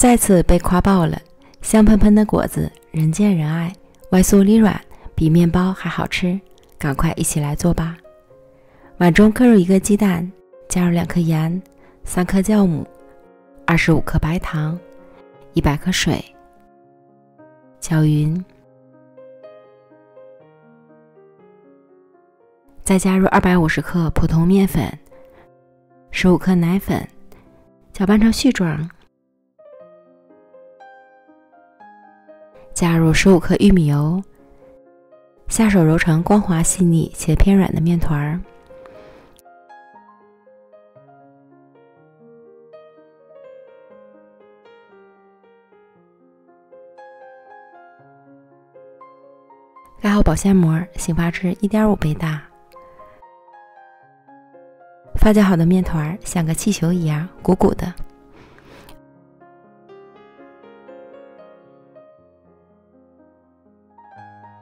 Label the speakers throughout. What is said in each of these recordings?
Speaker 1: 再次被夸爆了，香喷喷的果子，人见人爱，外酥里软，比面包还好吃，赶快一起来做吧。碗中各入1个鸡蛋，加入2颗盐，3颗酵母，25克白糖，100克水，搅匀，再加入250克普通面粉，15克奶粉，搅拌成絮状，加入15克玉米油，下手揉成光滑细腻且偏软的面团。盖好保鲜膜，醒发至1.5倍大。发酵好的面团像个气球一样鼓鼓的。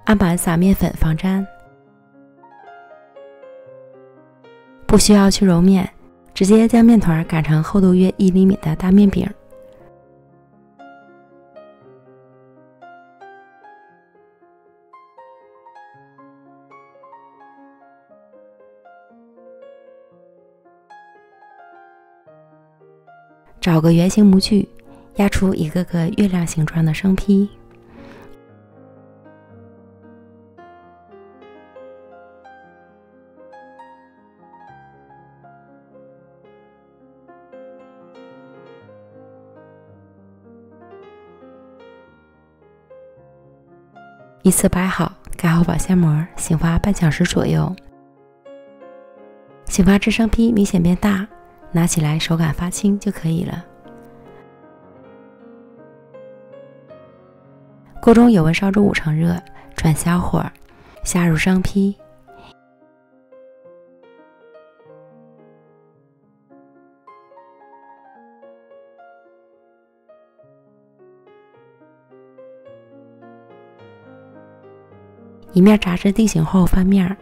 Speaker 1: 案板撒面粉防粘，不需要去揉面，直接将面团擀成厚度约1厘米的大面饼。找个圆形模具，压出一个个月亮形状的生坯。依次摆好，盖好保鲜膜，醒发半小时左右。醒发至生坯明显变大，拿起来手感发轻就可以了。锅中油温烧至5成热，转小火，下入生坯，一面炸至定型后翻面，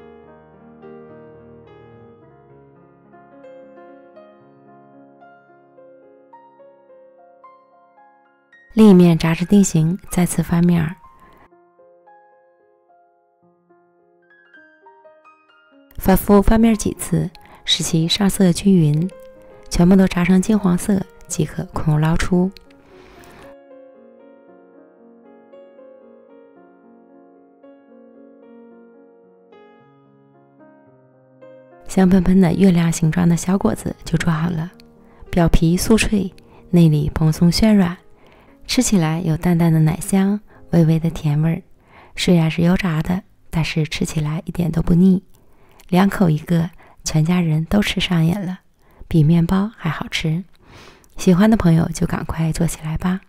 Speaker 1: 另一面炸至定型，再次翻面，反复翻面几次，使其上色均匀，全部都炸成金黄色即可空捞出。香喷喷的月亮形状的小果子就做好了，表皮酥脆，内里蓬松暄软，吃起来有淡淡的奶香，微微的甜味儿。虽然是油炸的，但是吃起来一点都不腻，2口一个，全家人都吃上瘾了，比面包还好吃。喜欢的朋友就赶快做起来吧。